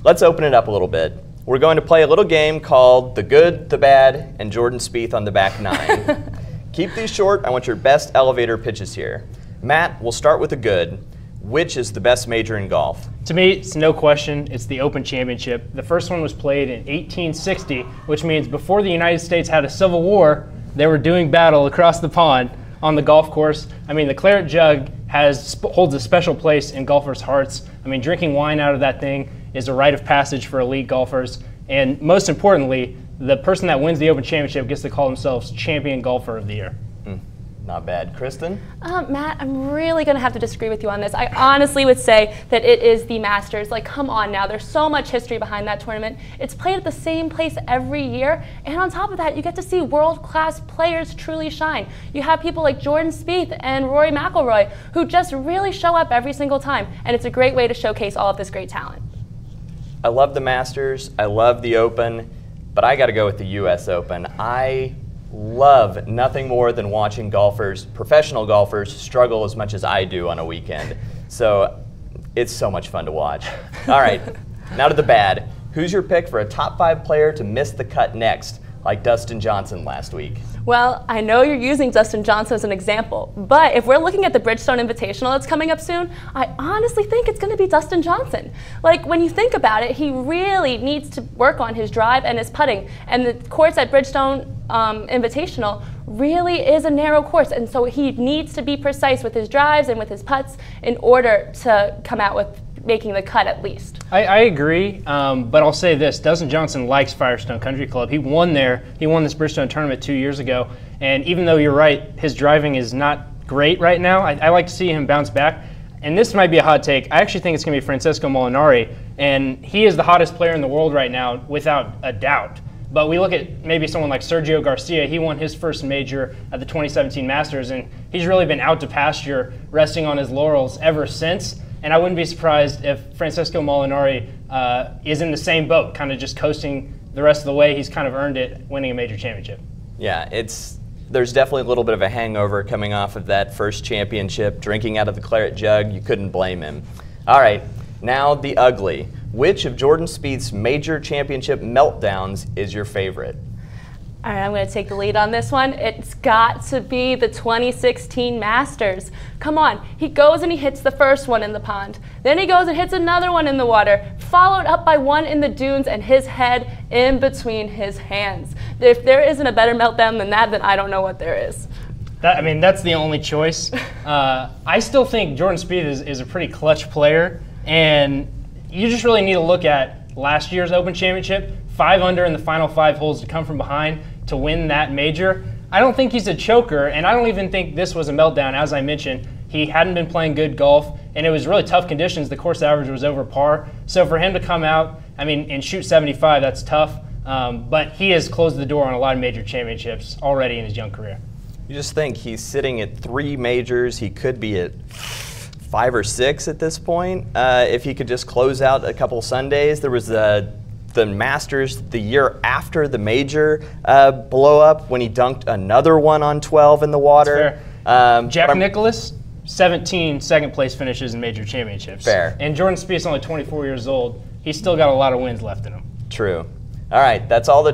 Let's open it up a little bit. We're going to play a little game called The Good, the Bad, and Jordan Spieth on the back nine. Keep these short. I want your best elevator pitches here. Matt, we'll start with the good. Which is the best major in golf? To me, it's no question. It's the Open Championship. The first one was played in 1860, which means before the United States had a civil war, they were doing battle across the pond on the golf course. I mean, the claret jug holds a special place in golfers' hearts. I mean, drinking wine out of that thing is a rite of passage for elite golfers. And most importantly, the person that wins the Open Championship gets to call themselves Champion Golfer of the Year. Not bad. Kristen? Matt, I'm really going to have to disagree with you on this. I honestly would say that it is the Masters. Like, come on now. There's so much history behind that tournament. It's played at the same place every year. And on top of that, you get to see world-class players truly shine. You have people like Jordan Spieth and Rory McIlroy who just really show up every single time. And it's a great way to showcase all of this great talent. I love the Masters. I love the Open. But I got to go with the U.S. Open. I love nothing more than watching golfers, professional golfers, struggle as much as I do on a weekend. So it's so much fun to watch. All right, now to the bad. Who's your pick for a top 5 player to miss the cut next, like Dustin Johnson last week? Well, I know you're using Dustin Johnson as an example, but if we're looking at the Bridgestone Invitational that's coming up soon, I honestly think it's going to be Dustin Johnson. Like, when you think about it, he really needs to work on his drive and his putting, and the course at Bridgestone Invitational really is a narrow course, and so he needs to be precise with his drives and with his putts in order to come out with making the cut at least. I agree, but I'll say this. Dustin Johnson likes Firestone Country Club. He won there. He won this Bridgestone tournament 2 years ago, and even though you're right, his driving is not great right now, I like to see him bounce back. And this might be a hot take. I actually think it's going to be Francesco Molinari, and he is the hottest player in the world right now without a doubt. But we look at maybe someone like Sergio Garcia. He won his first major at the 2017 Masters, and he's really been out to pasture, resting on his laurels ever since. And I wouldn't be surprised if Francesco Molinari is in the same boat, kind of just coasting the rest of the way. He's kind of earned it, winning a major championship. Yeah, there's definitely a little bit of a hangover coming off of that first championship, drinking out of the claret jug. You couldn't blame him. All right, now the ugly. Which of Jordan Spieth's major championship meltdowns is your favorite? All right, I'm going to take the lead on this one. It's got to be the 2016 Masters. Come on, he goes and he hits the first one in the pond. Then he goes and hits another one in the water, followed up by one in the dunes and his head in between his hands. If there isn't a better meltdown than that, then I don't know what there is. That's the only choice. I still think Jordan Spieth is a pretty clutch player, and you just really need to look at last year's Open Championship. 5 under in the final 5 holes to come from behind to win that major. I don't think he's a choker, and I don't even think this was a meltdown. As I mentioned, he hadn't been playing good golf, and it was really tough conditions. The course average was over par. So for him to come out, and shoot 75, that's tough. But he has closed the door on a lot of major championships already in his young career. You just think he's sitting at 3 majors. He could be at 5 or 6 at this point. If he could just close out a couple Sundays. There was the Masters the year after the major blow up when he dunked another one on 12 in the water. Jack Nicklaus, 17 second place finishes in major championships. Fair. And Jordan Spieth's only 24 years old. He's still got a lot of wins left in him. True. All right, that's all the